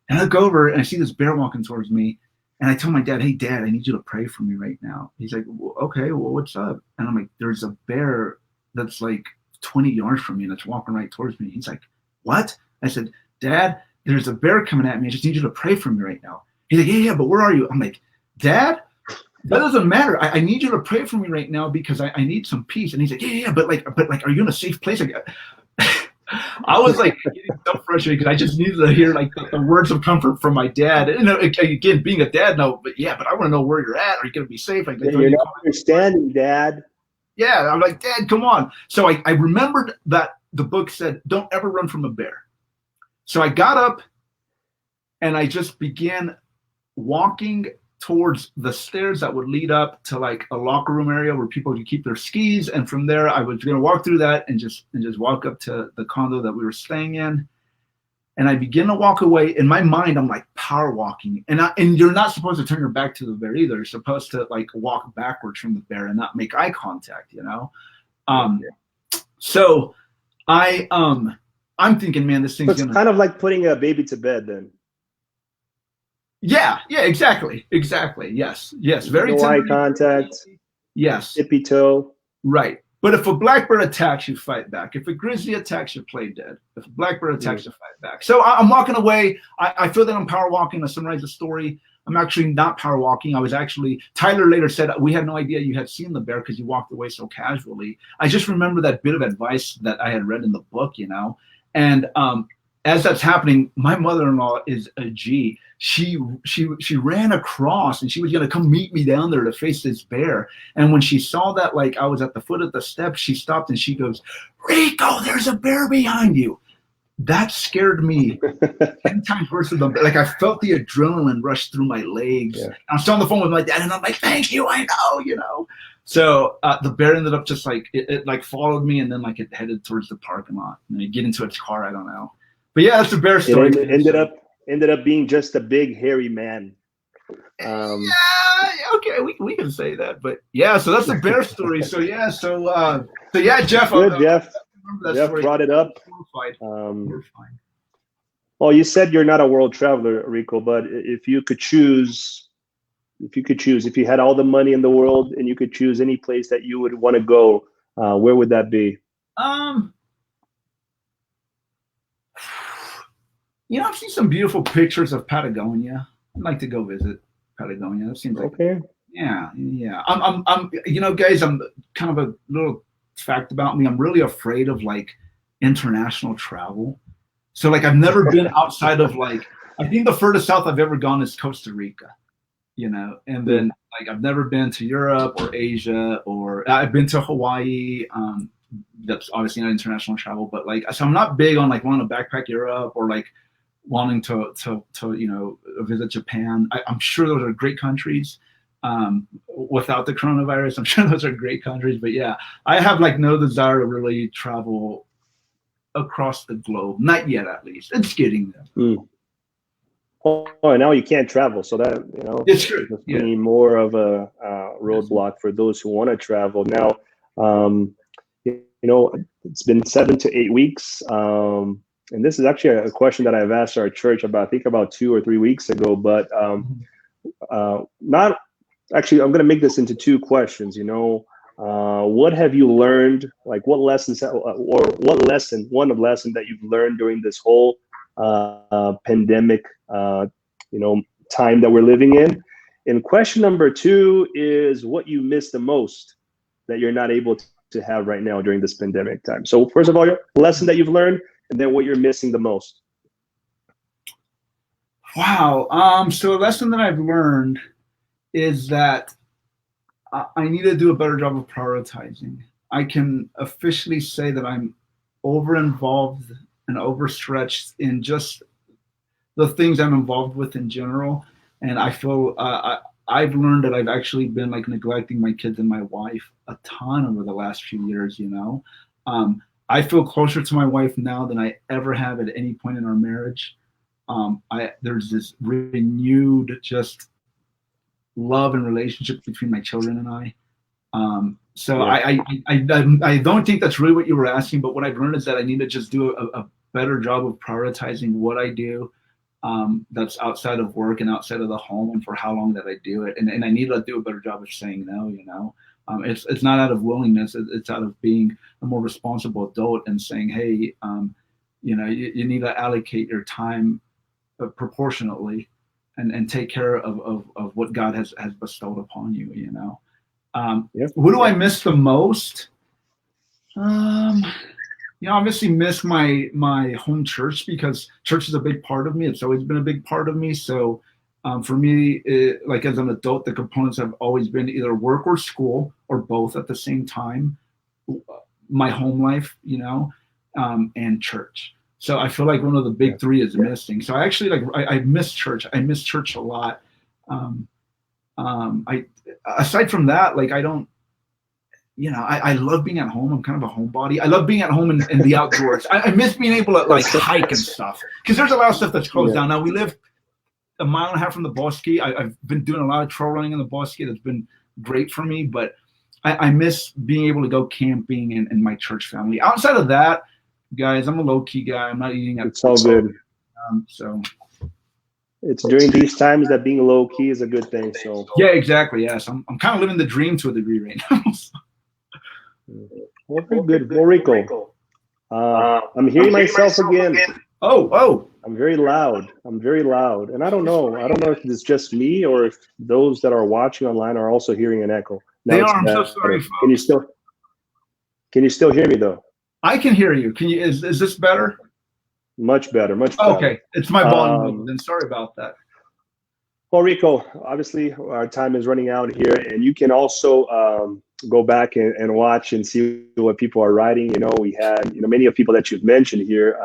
And I look over, and I see this bear walking towards me. And I told my dad, "Hey, Dad, I need you to pray for me right now." He's like, "Well, okay, well, what's up?" And I'm like, "There's a bear that's like 20 yards from me that's walking right towards me." He's like, "What?" I said, "Dad, there's a bear coming at me. I just need you to pray for me right now." He's like, "Yeah, but where are you?" I'm like, "Dad, that doesn't matter. I need you to pray for me right now because I need some peace." And he's like, yeah, but are you in a safe place? I was like getting so frustrated because I just needed to hear like the words of comfort from my dad. And again, being a dad, no, but I want to know where you're at. Are you going to be safe? Like,
you're not understanding, Dad.
Yeah, I'm like, "Dad, come on." So I remembered that the book said, "Don't ever run from a bear." So I got up and I just began walking towards the stairs that would lead up to like a locker room area where people could keep their skis. And from there, I was going to walk through that and just walk up to the condo that we were staying in. And I begin to walk away. In my mind, I'm like power walking. And you're not supposed to turn your back to the bear either. You're supposed to like walk backwards from the bear and not make eye contact, you know? So I'm thinking, man, this thing's
it's kind of like putting a baby to bed then.
Yeah, exactly. Yes. Very
no eye contact.
Yes.
Tippy toe.
Right. But if a blackbird attacks, you fight back. If a grizzly attacks, you play dead. If a blackbird attacks, you fight back. So I'm walking away. I feel that I'm power walking. To summarize the story, I'm actually not power walking. Tyler later said, "We had no idea you had seen the bear because you walked away so casually." I just remember that bit of advice that I had read in the book, you know? And as that's happening, my mother-in-law is a G. She ran across, and she was going to come meet me down there to face this bear. And when she saw that, like I was at the foot of the steps, she stopped and she goes, "Rico, there's a bear behind you." That scared me 10 times worse than the bear. Like I felt the adrenaline rush through my legs. Yeah. I'm still on the phone with my dad, and I'm like, "Thank you, I know, you know." So the bear ended up just like it like followed me, and then like it headed towards the parking lot, and it get into its car. I don't know. But yeah, that's a bear story.
It ended up being just a big hairy man.
Yeah, okay, we can say that. But yeah, so that's a bear story. So yeah, Jeff.
Good, Jeff. Jeff brought it up. Well, you said you're not a world traveler, Rico, but if you had all the money in the world and you could choose any place that you would want to go, where would that be?
I've seen some beautiful pictures of Patagonia. I'd like to go visit Patagonia. That seems like
okay.
Yeah. I'm guys, I'm kind of a little fact about me. I'm really afraid of like international travel. So like I've never been outside of like, I think the furthest south I've ever gone is Costa Rica, and then like I've never been to Europe or Asia, or I've been to Hawaii. That's obviously not international travel, but like, so I'm not big on like wanting to backpack Europe or like wanting to visit Japan. I'm sure those are great countries. Without the coronavirus, I'm sure those are great countries. But yeah, I have like no desire to really travel across the globe. Not yet, at least. It's getting there.
Oh, now you can't travel, so that
it's true.
It's more of a roadblock for those who want to travel. Now, it's been 7 to 8 weeks. And this is actually a question that I've asked our church about 2 or 3 weeks ago. But not actually, I'm going to make this into two questions. What have you learned? Like, what lessons, or what lesson, one of lesson that you've learned during this whole pandemic, time that we're living in? And question number two is what you miss the most that you're not able to have right now during this pandemic time. So first of all, your lesson that you've learned, and then what you're missing the most.
Wow. So a lesson that I've learned is that I need to do a better job of prioritizing. I can officially say that I'm over involved and overstretched in just the things I'm involved with in general. And I feel I've learned that I've actually been like neglecting my kids and my wife a ton over the last few years. I feel closer to my wife now than I ever have at any point in our marriage. There's this renewed just love and relationship between my children and I. I don't think that's really what you were asking, but what I've learned is that I need to just do a better job of prioritizing what I do that's outside of work and outside of the home, and for how long that I do it. And I need to do a better job of saying no. It's not out of willingness. It's out of being a more responsible adult and saying, hey, you need to allocate your time proportionately and take care of what God has bestowed upon you. What do I miss the most? Obviously miss my home church, because church is a big part of me. It's always been a big part of me. So for me, like as an adult, the components have always been either work or school or both at the same time. My home life, and church. So I feel like one of the big three is missing. So I actually I miss church. I miss church a lot. I aside from that, like I don't. I love being at home. I'm kind of a homebody. I love being at home in the outdoors. I miss being able to like hike and stuff, because there's a lot of stuff that's closed down now. We live a mile and a half from the Bosque. I've been doing a lot of trail running in the Bosque. That's been great for me, but I miss being able to go camping in my church family. Outside of that, guys, I'm a low key guy. I'm not eating.
It's all good.
So
it's during these times that being low key is a good thing. So
yeah, exactly. Yes, I'm kind of living the dream to a degree right now.
Well, very good. Well, Rico, I'm hearing myself again.
Oh.
I'm very loud. And I don't know if it's just me or if those that are watching online are also hearing an echo.
Now, they are. I'm so sorry.
Can you still hear me though?
I can hear you. Can you? Is this better?
Much better.
Okay, it's my volume. Then sorry about that.
Well, Rico, obviously our time is running out here, and you can also go back and watch and see what people are writing. We had many of people that you've mentioned here.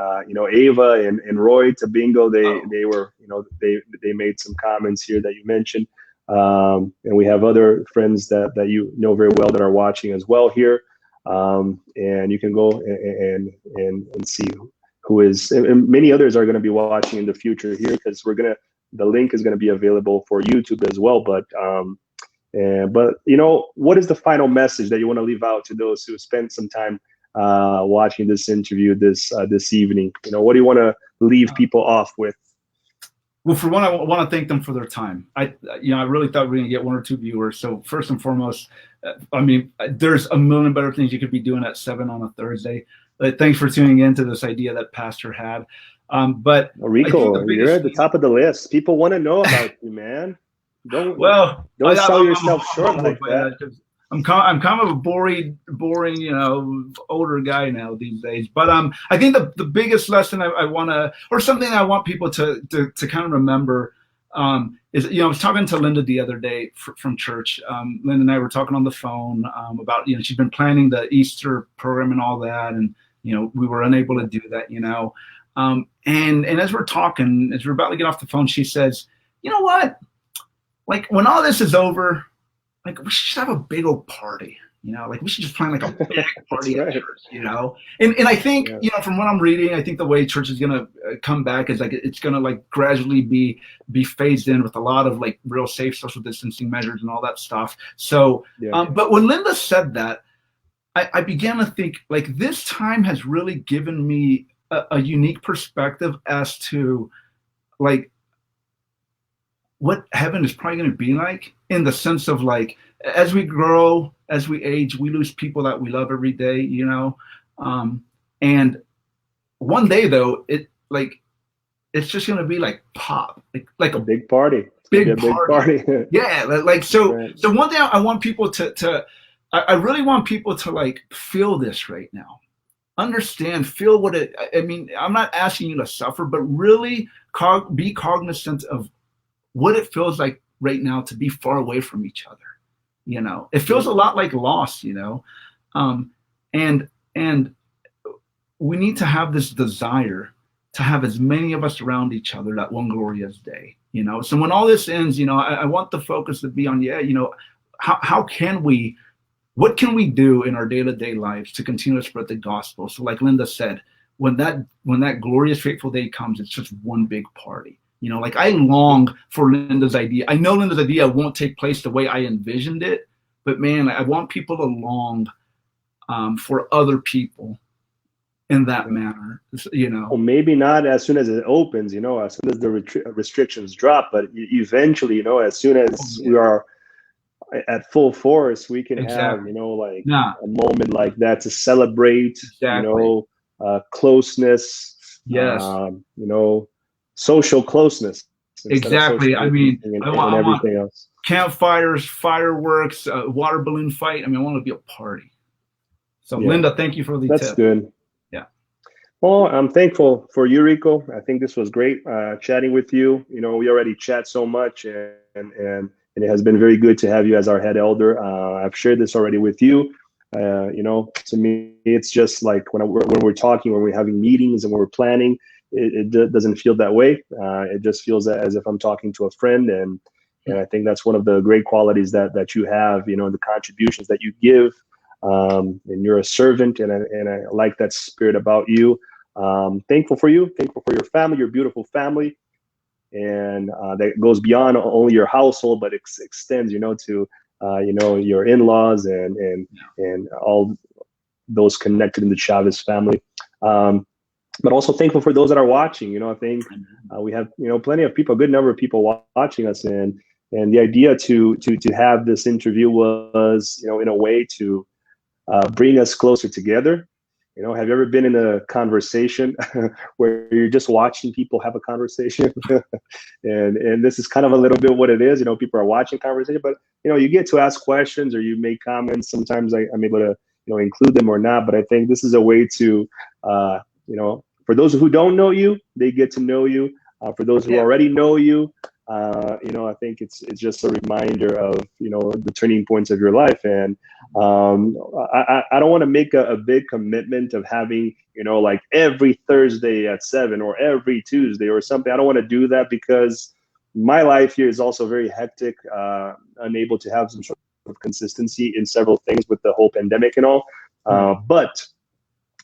Ava and Roy Tabingo. They were they made some comments here that you mentioned, and we have other friends that you know very well that are watching as well here. And you can go and see who is, and many others are going to be watching in the future here, because the link is going to be available for YouTube as well. But what is the final message that you want to leave out to those who spent some time watching this interview this evening? What do you want to leave people off with?
Well, for one, I want to thank them for their time. I really thought we were going to get one or two viewers. So first and foremost, there's a million better things you could be doing at 7 on a Thursday. Thanks for tuning in to this idea that Pastor had. But
Rico, you're at the top of the list. People want to know about you, man. Don't sell yourself short like that.
I'm kind of a boring, older guy now these days. But I think the biggest lesson I want to, or something I want people to kind of remember, is I was talking to Linda the other day from church. Linda and I were talking on the phone about she's been planning the Easter program and all that, and we were unable to do that. And as we're talking, as we're about to get off the phone, she says, "You know what? Like when all this is over, like we should have a big old party, like we should just plan like a big party at church, And I think, from what I'm reading, I think the way church is gonna come back is like it's gonna like gradually be phased in with a lot of like real safe social distancing measures and all that stuff. So, but when Linda said that, I began to think like this time has really given me a unique perspective as to like what heaven is probably going to be like, in the sense of like, as we grow, as we age, we lose people that we love every day, you know. And one day though, it's just going to be like pop, like
A
a
big party. It's gonna be a
big
big
party.
party.
Yeah, like so.
Right.
So one thing I want people to I really want people to like feel this right now. Understand, feel what it. I mean, I'm not asking you to suffer, but really be cognizant of what it feels like right now to be far away from each other. You know, it feels
Yep.
a lot like loss. You know, um, and we need to have this desire to have as many of us around each other that one glorious day. You know, so when all this ends, you know, I want the focus to be on, yeah, you know, how can we, what can we do in our day-to-day lives to continue to spread the gospel? So like Linda said, when that glorious fateful day comes, it's just one big party. You know, like I long for Linda's idea. I know Linda's idea won't take place the way I envisioned it, but man, I want people to long for other people in that manner. You know,
Well, maybe not as soon as it opens, as soon as the restrictions drop, but eventually, as soon
oh,
as
yeah,
we are at full force, we can have,
exactly.
like
Nah,
a moment like that to celebrate,
exactly.
closeness,
Yes,
social closeness instead of social
exactly. I mean,
distancing
I
and
want
everything else.
campfires, fireworks, water balloon fight. I mean, I want to be a party. So,
Yeah,
Linda, thank you for the
that's
tip.
good.
Yeah.
Well, I'm thankful for you, Rico. I think this was great chatting with you. We already chat so much, and it has been very good to have you as our head elder. I've shared this already with you. To me, it's just like when we're talking, when we're having meetings, and when we're planning. It doesn't feel that way. It just feels as if I'm talking to a friend, and I think that's one of the great qualities that you have. The contributions that you give, and you're a servant, and I like that spirit about you. Thankful for you, thankful for your family, your beautiful family, and that goes beyond only your household, but extends, to your in-laws and all those connected in the Chavez family. But also thankful for those that are watching. I think we have plenty of people, a good number of people watching us, and the idea to have this interview was in a way to bring us closer together. Have you ever been in a conversation where you're just watching people have a conversation? and this is kind of a little bit what it is. People are watching conversation, but you get to ask questions or you make comments. Sometimes I'm able to include them or not. But I think this is a way to for those who don't know you, they get to know you. For those who
Yeah.
already know you, I think it's just a reminder of the turning points of your life. And I don't want to make a big commitment of having like every Thursday at 7 or every Tuesday or something. I don't want to do that because my life here is also very hectic, unable to have some sort of consistency in several things with the whole pandemic and all. But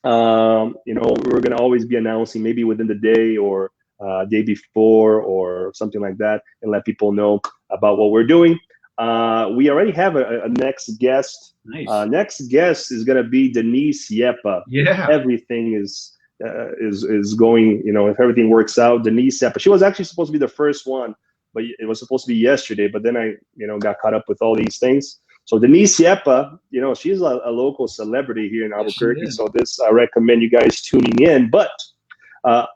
we're going to always be announcing maybe within the day or day before or something like that, and let people know about what we're doing. We already have a next guest.
Nice.
Next guest is going to be Denise Yeppa.
Yeah.
Everything is going, if everything works out, Denise Yeppa. She was actually supposed to be the first one, but it was supposed to be yesterday. But then I, got caught up with all these things. So Denise Yeppa, she's a local celebrity here in Albuquerque. So I recommend you guys tuning in. But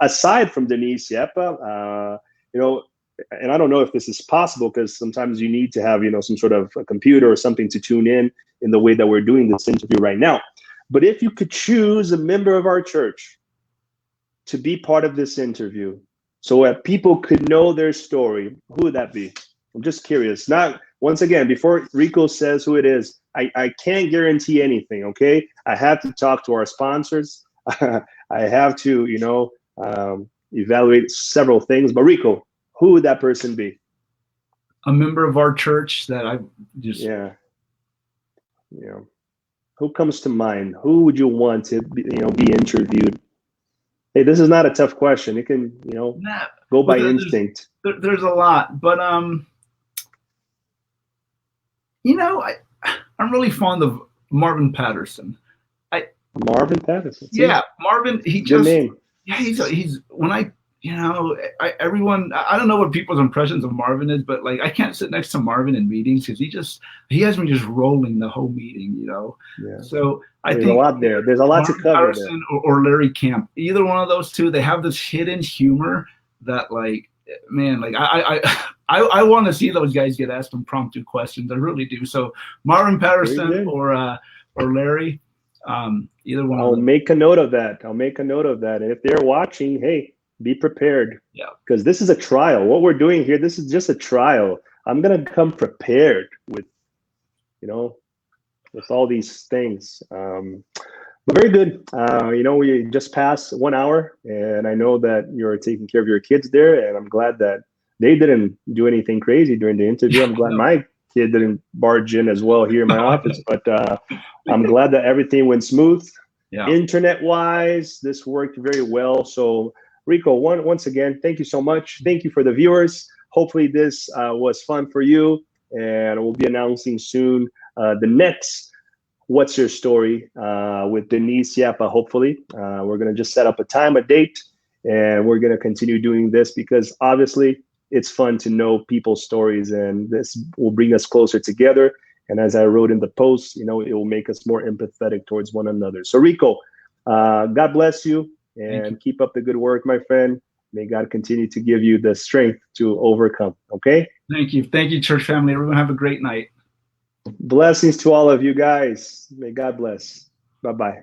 aside from Denise Yeppa, and I don't know if this is possible because sometimes you need to have, some sort of a computer or something to tune in the way that we're doing this interview right now. But if you could choose a member of our church to be part of this interview so that people could know their story, who would that be? I'm just curious. Not once again, before Rico says who it is, I can't guarantee anything, okay? I have to talk to our sponsors. I have to, evaluate several things. But Rico, who would that person be?
A member of our church that I just
who comes to mind? Who would you want to be interviewed? Hey, this is not a tough question. It can go by instinct.
There's a lot, but I'm really fond of Marvin Patterson.
Marvin Patterson.
Yeah, Marvin. He
good
just
name.
Yeah, everyone, I don't know what people's impressions of Marvin is, but like I can't sit next to Marvin in meetings because he has me just rolling the whole meeting.
Yeah.
So I
There's a
think
lot there. There's a lot to
Marvin
cover there.
Patterson or Larry Camp, either one of those two, they have this hidden humor that like, man, like I want to see those guys get asked impromptu questions. I really do. So Marvin Patterson or Larry, either one
I'll
of them.
make a note of that. I'll make a note of that. And if they're watching, hey, be prepared.
Yeah.
Because this is a trial. What we're doing here, this is just a trial. I'm gonna come prepared with, with all these things. But very good. We just passed 1 hour, and I know that you're taking care of your kids there, and I'm glad that they didn't do anything crazy during the interview. I'm glad my kid didn't barge in as well here in my office, but I'm glad that everything went smooth.
Yeah.
Internet-wise, this worked very well. So, Rico, once again, thank you so much. Thank you for the viewers. Hopefully this was fun for you, and we'll be announcing soon the next What's Your Story with Denise Yapa, hopefully. We're going to just set up a time, a date, and we're going to continue doing this because obviously it's fun to know people's stories, and this will bring us closer together. And as I wrote in the post, it will make us more empathetic towards one another. So Rico, God bless you, and keep up the good work, my friend. May God continue to give you the strength to overcome, okay?
Thank you. Thank you, church family. Everyone have a great night.
Blessings to all of you guys. May God bless. Bye-bye.